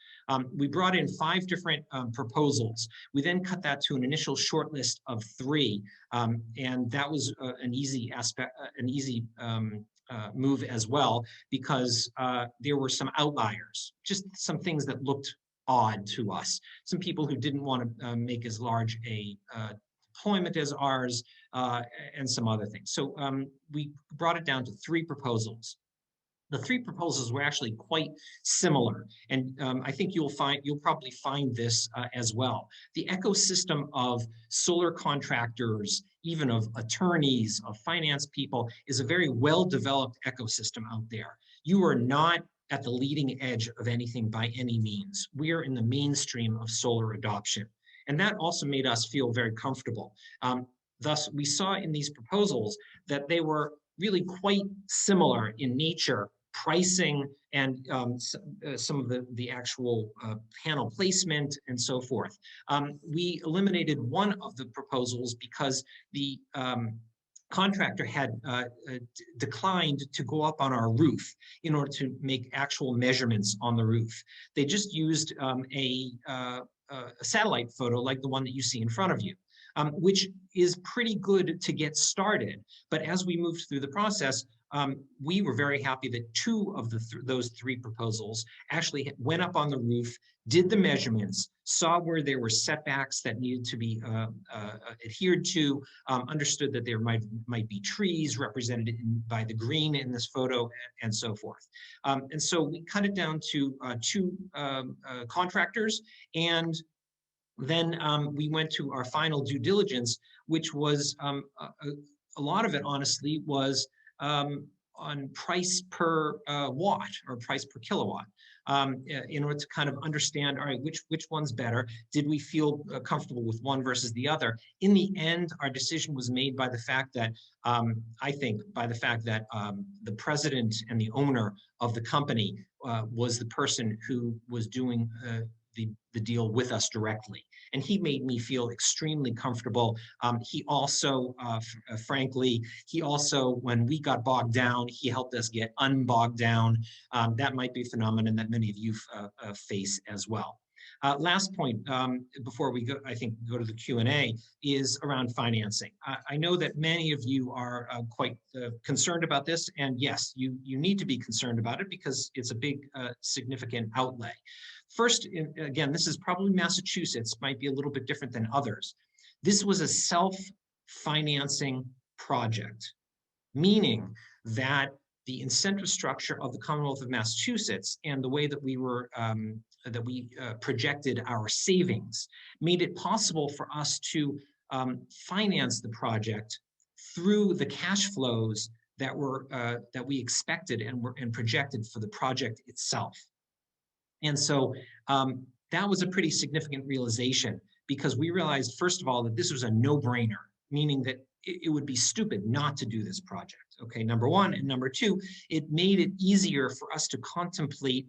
We brought in 5 different proposals. We then cut that to an initial short list of 3, and that was an easy move as well, because there were some outliers, just some things that looked odd to us. Some people who didn't want to make as large a deployment as ours, and some other things. So we brought it down to 3 proposals. The 3 proposals were actually quite similar, and I think you'll probably find this as well. The ecosystem of solar contractors, even of attorneys, of finance people, is a very well-developed ecosystem out there. You are not at the leading edge of anything by any means. We are in the mainstream of solar adoption, and that also made us feel very comfortable. Thus, we saw in these proposals that they were really quite similar in nature, pricing, and some of the actual panel placement and so forth. We eliminated one of the proposals because the contractor had declined to go up on our roof in order to make actual measurements on the roof. They just used a satellite photo like the one that you see in front of you. Which is pretty good to get started. But as we moved through the process, we were very happy that two of those three proposals actually went up on the roof, did the measurements, saw where there were setbacks that needed to be adhered to, understood that there might be trees represented by the green in this photo, and so forth. And so we cut it down to two contractors, and then we went to our final due diligence, which was a lot of it, honestly, was on price per watt or price per kilowatt, in order to kind of understand, all right, which one's better? Did we feel comfortable with one versus the other? In the end, our decision was made by the fact that, I think, by the fact that the president and the owner of the company was the person who was doing the deal with us directly. And he made me feel extremely comfortable. He also, frankly, when we got bogged down, he helped us get unbogged down. That might be a phenomenon that many of you face as well. Last point, before we go, I think, go to the Q&A, is around financing. I know that many of you are quite concerned about this, and yes, you need to be concerned about it because it's a big, significant outlay. First, again, this is probably Massachusetts, might be a little bit different than others. This was a self-financing project, meaning that the incentive structure of the Commonwealth of Massachusetts and the way that we were projected our savings made it possible for us to finance the project through the cash flows that we expected and projected for the project itself. And so that was a pretty significant realization, because we realized, first of all, that this was a no-brainer, meaning that it would be stupid not to do this project. Okay, number one. And number two, it made it easier for us to contemplate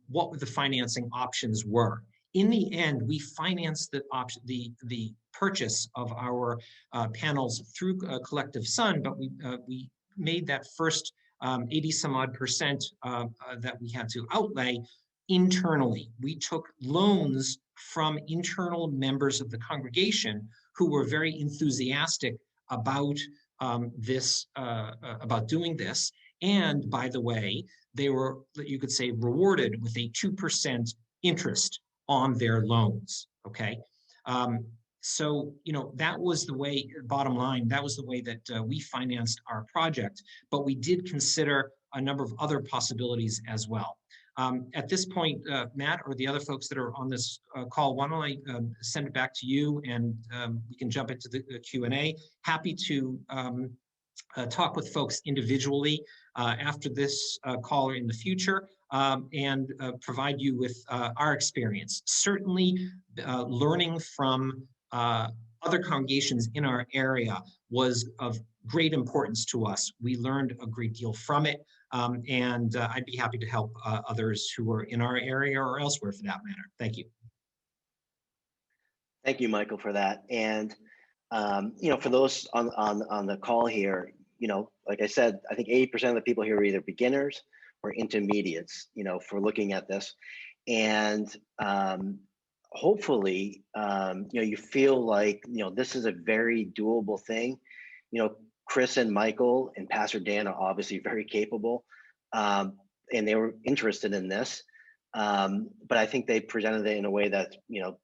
what the financing options were. In the end, we financed the purchase of our panels through Collective Sun, but we made that first 80-some-odd% that we had to outlay internally. We took loans from internal members of the congregation who were very enthusiastic about about doing this. And by the way, they were, you could say, rewarded with a 2% interest on their loans. Okay. So, you know, that was the way, bottom line, that was the way that we financed our project, but we did consider a number of other possibilities as well. At this point, Matt, or the other folks that are on this call, why don't I send it back to you, and we can jump into the Q&A. Happy to talk with folks individually after this call or in the future, and provide you with our experience. Certainly, learning from other congregations in our area was of great importance to us. We learned a great deal from it, and I'd be happy to help others who are in our area or elsewhere for that matter. Thank you. Thank you, Michael, for that. And you know, for those on the call here, you know, like I said, I think 80% of the people here are either beginners or intermediates, you know, for looking at this. And hopefully, you know, you feel like, you know, this is a very doable thing. You know, Chris and Michael and Pastor Dan are obviously very capable, and they were interested in this. But I think they presented it in a way that, you know,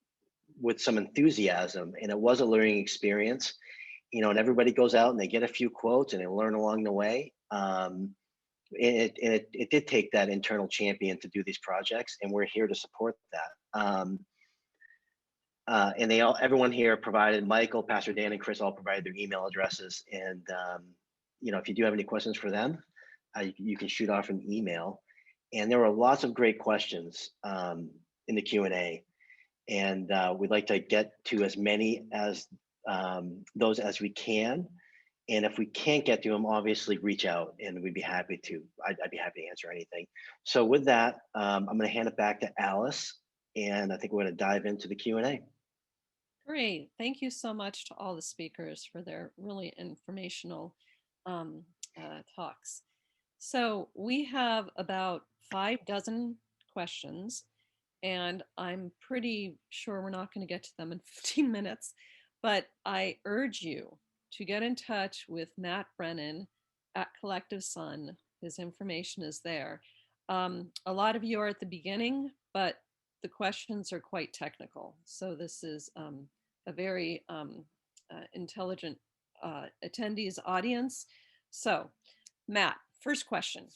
with some enthusiasm, and it was a learning experience, you know, and everybody goes out and they get a few quotes and they learn along the way. It did take that internal champion to do these projects, and we're here to support that. And everyone here provided, Michael, Pastor Dan, and Chris all provided their email addresses. And, you know, if you do have any questions for them, you can shoot off an email. And there were lots of great questions in the Q&A. And we'd like to get to as many as those as we can. And if we can't get to them, obviously reach out, and we'd be happy to. I'd be happy to answer anything. So with that, I'm going to hand it back to Alice, and I think we're going to dive into the Q&A. Great. Thank you so much to all the speakers for their really informational talks. So we have about 6 questions, and I'm pretty sure we're not going to get to them in 15 minutes, but I urge you to get in touch with Matt Brennan at Collective Sun. His information is there. A lot of you are at the beginning, but the questions are quite technical. So this is a very intelligent attendees audience. So Matt, first question.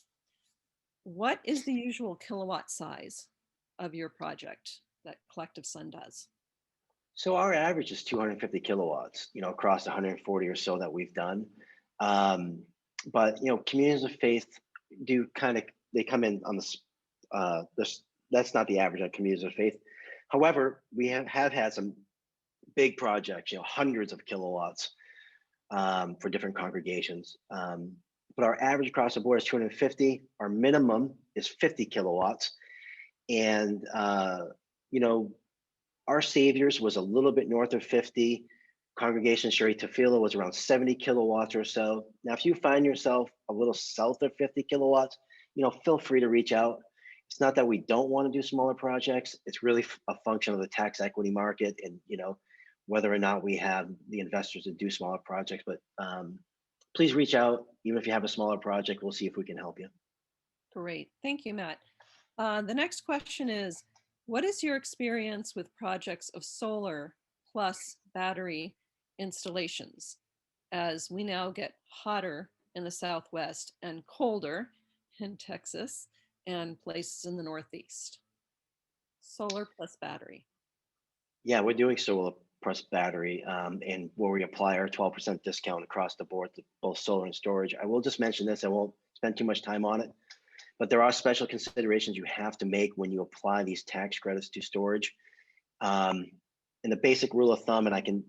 What is the usual kilowatt size of your project that Collective Sun does? So our average is 250 kilowatts, across 140 or so that we've done. But communities of faith do they come in on that's not the average on communities of faith. However, we have had some big projects, hundreds of kilowatts for different congregations. But our average across the board is 250. Our minimum is 50 kilowatts. And, our Saviors was a little bit north of 50. Congregation Shaarei Tefillah was around 70 kilowatts or so. Now, if you find yourself a little south of 50 kilowatts, feel free to reach out. It's not that we don't want to do smaller projects. It's really a function of the tax equity market and, whether or not we have the investors to do smaller projects. But please reach out. Even if you have a smaller project, we'll see if we can help you. Great. Thank you, Matt. The next question is, what is your experience with projects of solar plus battery installations as we now get hotter in the Southwest and colder in Texas and places in the Northeast? Solar plus battery. Yeah, we're doing solar plus battery, and where we apply our 12% discount across the board to both solar and storage. I will just mention this, I won't spend too much time on it, but there are special considerations you have to make when you apply these tax credits to storage. And the basic rule of thumb, and I can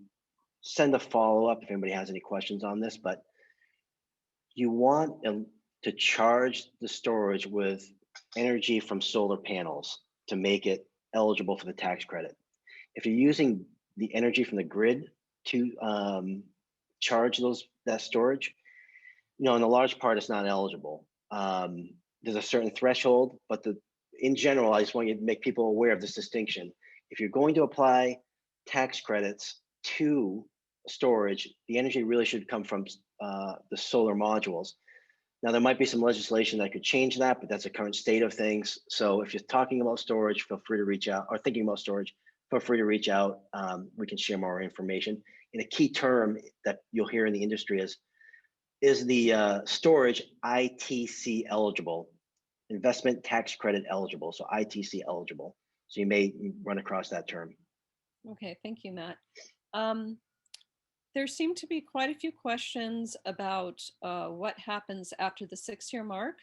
send a follow-up if anybody has any questions on this, but you want to charge the storage with energy from solar panels to make it eligible for the tax credit. If you're using the energy from the grid to charge that storage, in a large part, it's not eligible. There's a certain threshold, but in general, I just want you to make people aware of this distinction. If you're going to apply tax credits to storage, the energy really should come from the solar modules. Now, there might be some legislation that could change that, but that's the current state of things. So if you're talking about storage, feel free to reach out, or thinking about storage, feel free to reach out. We can share more information. And a key term that you'll hear in the industry is the storage ITC eligible, investment tax credit eligible, so ITC eligible. So you may run across that term. Okay, thank you, Matt. There seem to be quite a few questions about what happens after the 6-year mark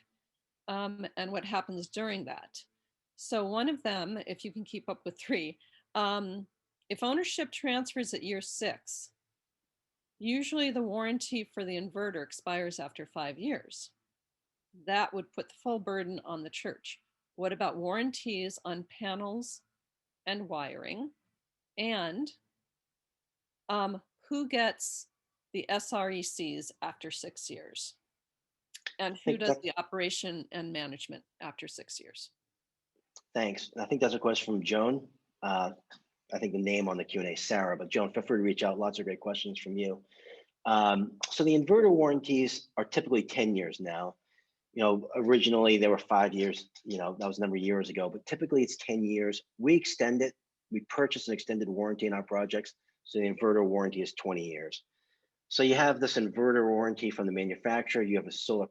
and what happens during that. So one of them, if you can keep up with 3, if ownership transfers at year 6, usually the warranty for the inverter expires after 5 years. That would put the full burden on the church. What about warranties on panels and wiring? And who gets the SRECs after 6 years? And who does the operation and management after 6 years? Thanks. I think that's a question from Joan. I think the name on the Q&A is Sarah, but Joan, feel free to reach out. Lots of great questions from you. So the inverter warranties are typically 10 years now. Originally they were 5 years, that was a number of years ago, but typically it's 10 years. We extend it. We purchase an extended warranty in our projects. So the inverter warranty is 20 years. So you have this inverter warranty from the manufacturer. You have a solar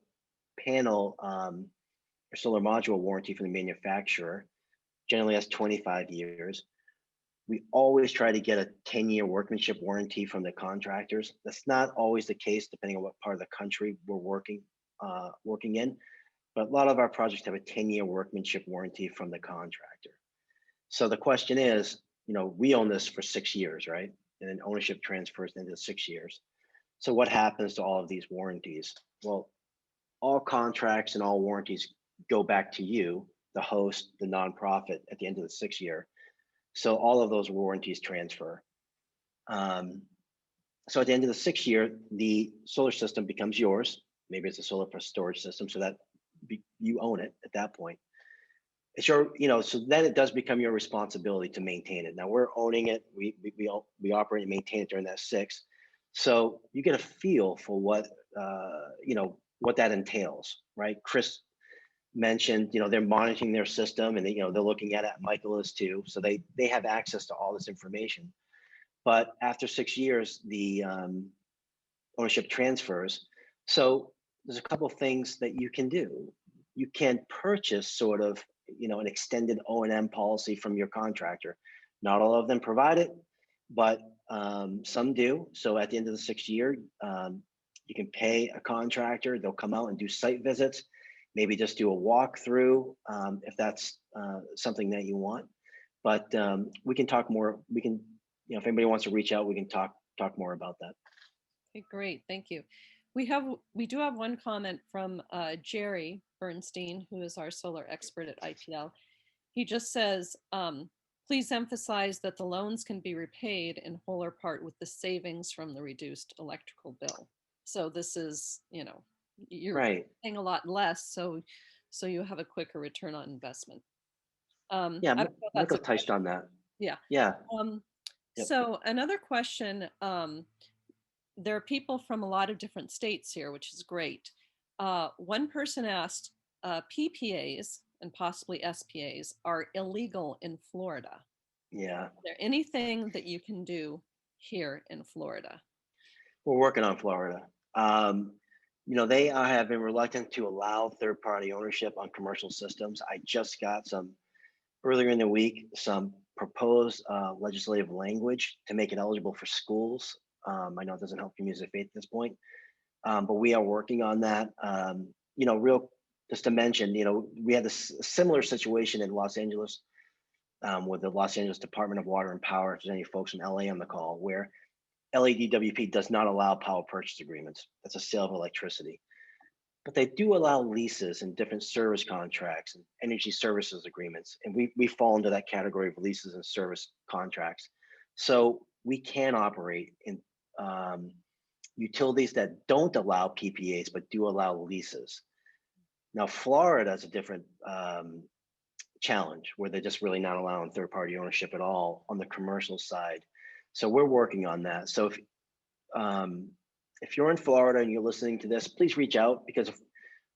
panel or solar module warranty from the manufacturer. Generally that's 25 years. We always try to get a 10-year workmanship warranty from the contractors. That's not always the case, depending on what part of the country we're working in. But a lot of our projects have a 10-year workmanship warranty from the contractor. So the question is, we own this for 6 years, right? And then ownership transfers into 6 years. So what happens to all of these warranties? Well, all contracts and all warranties go back to you, the host, the nonprofit, at the end of the 6th year. So all of those warranties transfer. So at the end of the 6th year, the solar system becomes yours. Maybe it's a solar plus storage system, so that you own it at that point. It's your, so then it does become your responsibility to maintain it. Now we're owning it. We operate and maintain it during that 6. So you get a feel for what, what that entails, right? Chris mentioned, they're monitoring their system, and they're looking at it. Michael is too, so they have access to all this information. But after 6 years, the ownership transfers. So there's a couple of things that you can do. You can purchase sort of, an extended O&M policy from your contractor. Not all of them provide it, but some do. So at the end of the 6th year, you can pay a contractor. They'll come out and do site visits, maybe just do a walkthrough if that's something that you want. But we can talk more. We can, if anybody wants to reach out, we can talk more about that. Okay, great, thank you. We do have one comment from Jerry Bernstein, who is our solar expert at IPL. He just says, please emphasize that the loans can be repaid in whole or part with the savings from the reduced electrical bill. So this is, you're right. paying a lot less, so you have a quicker return on investment. Yeah, Michael touched on that. Yeah. Yeah. Yep. So another question, there are people from a lot of different states here, which is great. One person asked, PPAs and possibly SPAs are illegal in Florida. Yeah. Is there anything that you can do here in Florida? We're working on Florida. They have been reluctant to allow third-party ownership on commercial systems. I just got earlier in the week, some proposed legislative language to make it eligible for schools. I know it doesn't help communities of faith at this point, but we are working on that. Just to mention, we had this similar situation in Los Angeles with the Los Angeles Department of Water and Power. If there's any folks from LA on the call, where LADWP does not allow power purchase agreements. That's a sale of electricity. But they do allow leases and different service contracts and energy services agreements. And we fall into that category of leases and service contracts. So we can operate in utilities that don't allow PPAs, but do allow leases. Now, Florida is a different challenge, where they're just really not allowing third-party ownership at all on the commercial side. So we're working on that. So if you're in Florida and you're listening to this, please reach out, because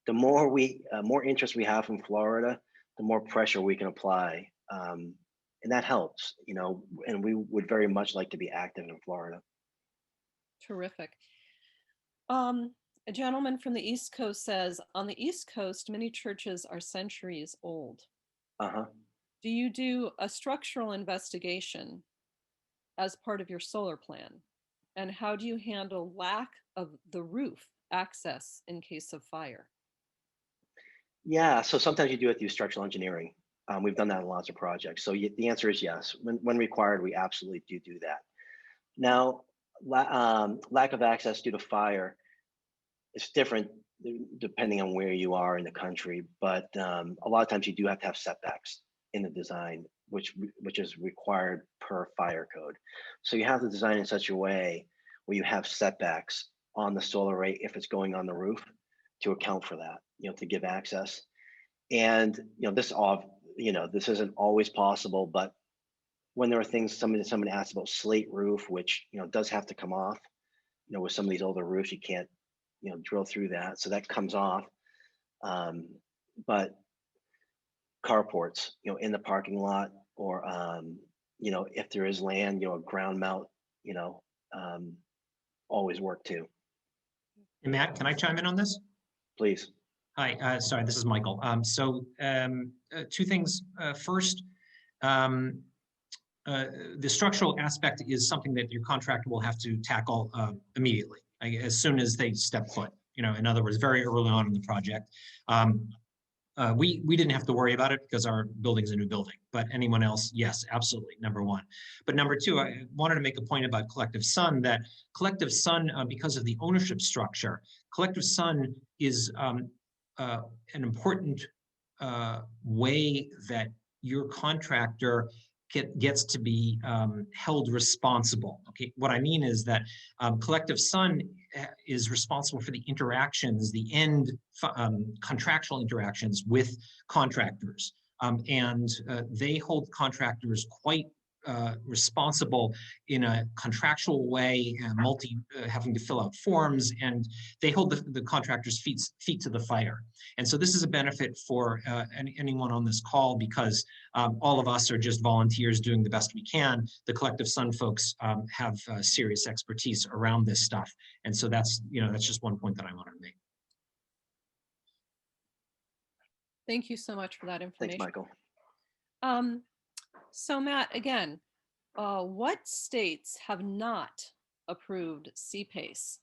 the more interest we have from Florida, the more pressure we can apply, and that helps. And we would very much like to be active in Florida. Terrific. A gentleman from the East Coast says, on the East Coast, many churches are centuries old. Do you do a structural investigation as part of your solar plan? And how do you handle lack of the roof access in case of fire? Yeah, so sometimes you do it through structural engineering. We've done that in lots of projects. So the answer is yes. When required, we absolutely do that. Now, lack of access due to fire is different depending on where you are in the country, but a lot of times you do have to have setbacks in the design, which is required per fire code. So you have to design in such a way where you have setbacks on the solar array if it's going on the roof, to account for that, to give access. And this isn't always possible, but when there are things, somebody asked about slate roof, which does have to come off. With some of these older roofs, you can't drill through that, so that comes off. But carports, in the parking lot, or if there is land, a ground mount, always work too. Hey, Matt, can I chime in on this? Please. Hi, sorry, this is Michael. Two things. First, the structural aspect is something that your contractor will have to tackle immediately, as soon as they step foot. In other words, very early on in the project. We didn't have to worry about it because our building's a new building, but anyone else, yes, absolutely, number one. But number two, I wanted to make a point about Collective Sun, that Collective Sun, because of the ownership structure, Collective Sun is an important way that your contractor gets to be held responsible. Okay, what I mean is that Collective Sun is responsible for the interactions, the end contractual interactions with contractors, and they hold contractors quite responsible in a contractual way, having to fill out forms, and they hold the contractors' feet to the fire. And so this is a benefit for anyone on this call, because all of us are just volunteers doing the best we can. The Collective Sun folks have serious expertise around this stuff. And so that's just one point that I wanted to make. Thank you so much for that information. Thanks, Michael. So Matt, again, what states have not approved CPACE?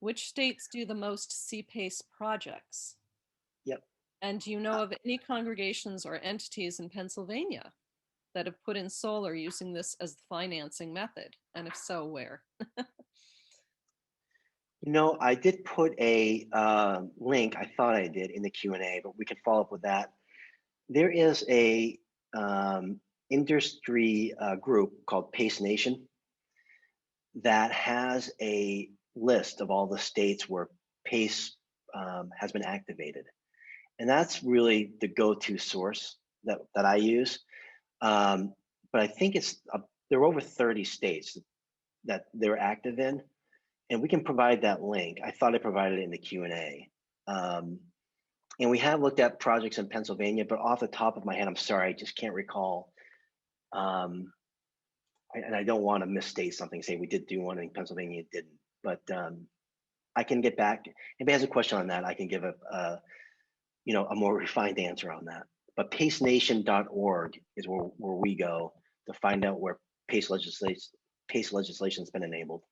Which states do the most CPACE projects? Yep. And do you know of any congregations or entities in Pennsylvania that have put in solar using this as the financing method? And if so, where? I did put a link, I thought I did, in the Q&A, but we can follow up with that. There is a industry group called Pace Nation that has a list of all the states where Pace has been activated. And that's really the go-to source that I use. But I think there are over 30 states that they're active in. And we can provide that link. I thought I provided it in the Q&A. And we have looked at projects in Pennsylvania, but off the top of my head, I'm sorry, I just can't recall. And I don't want to misstate something, say we did do one in Pennsylvania, it didn't. But I can get back. If anybody has a question on that, I can give a more refined answer on that. But pacenation.org is where we go to find out where PACE legislation has been enabled.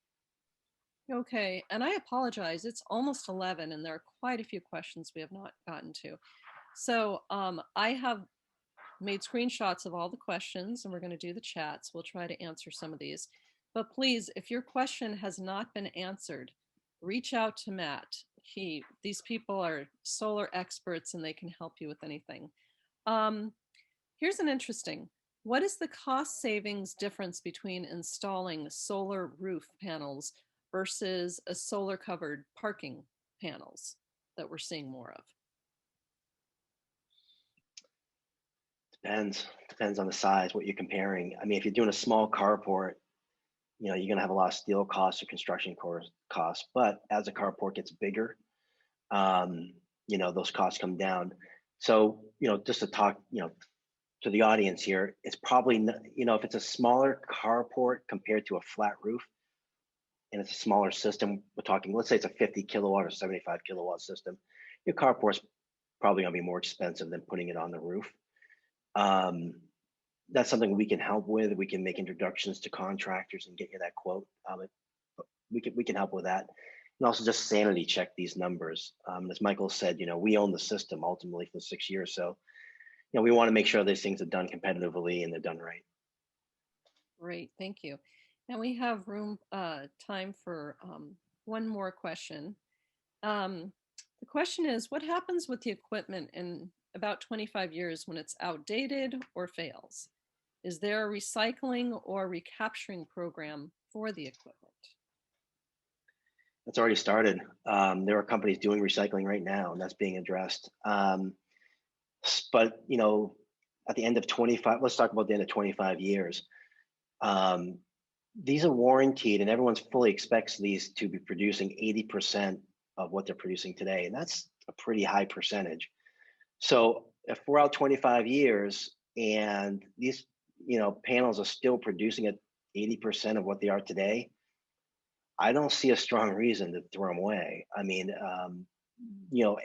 Okay, and I apologize. It's almost 11 and there are quite a few questions we have not gotten to. So I have made screenshots of all the questions and we're going to do the chats. We'll try to answer some of these. But please, if your question has not been answered, reach out to Matt. These people are solar experts and they can help you with anything. Here's an interesting. What is the cost savings difference between installing solar roof panels versus a solar covered parking panels that we're seeing more of? Depends on the size, what you're comparing. I mean, if you're doing a small carport, you're going to have a lot of steel costs or construction costs. But as a carport gets bigger, those costs come down. So, just to talk, to the audience here, it's probably, if it's a smaller carport compared to a flat roof, and it's a smaller system, we're talking, let's say it's a 50 kilowatt or 75 kilowatt system, your carport's probably going to be more expensive than putting it on the roof. That's something we can help with. We can make introductions to contractors and get you that quote. We can help with that, and also just sanity check these numbers. As Michael said, we own the system ultimately for 6 years, so we want to make sure these things are done competitively and they're done right. Great, thank you. Now we have time for one more question. The question is, what happens with the equipment in about 25 years when it's outdated or fails? Is there a recycling or recapturing program for the equipment? That's already started. There are companies doing recycling right now, and that's being addressed. But at the end of 25, let's talk about the end of 25 years. These are warranted, and everyone fully expects these to be producing 80% of what they're producing today, and that's a pretty high percentage. So if we're out 25 years and these panels are still producing at 80% of what they are today, I don't see a strong reason to throw them away. I mean,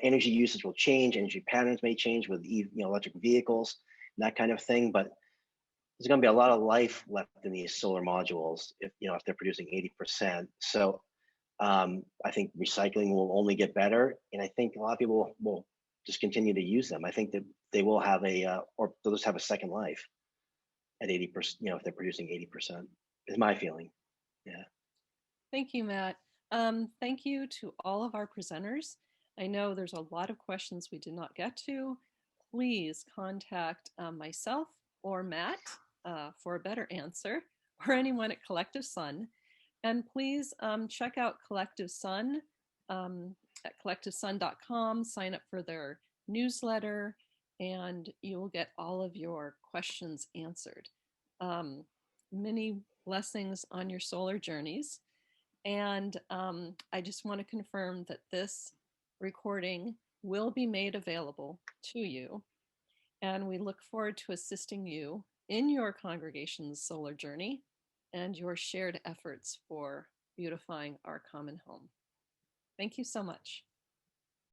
energy usage will change, energy patterns may change with electric vehicles, and that kind of thing, but there's going to be a lot of life left in these solar modules if they're producing 80%. So I think recycling will only get better, and I think a lot of people will just continue to use them. I think that they will have or they'll just have a second life at 80%, if they're producing 80%, is my feeling. Yeah. Thank you, Matt. Thank you to all of our presenters. I know there's a lot of questions we did not get to. Please contact myself or Matt for a better answer, or anyone at Collective Sun. And please check out Collective Sun at collectivesun.com, sign up for their newsletter, and you will get all of your questions answered. many blessings on your solar journeys. And I just want to confirm that this recording will be made available to you. And we look forward to assisting you in your congregation's solar journey and your shared efforts for beautifying our common home. Thank you so much.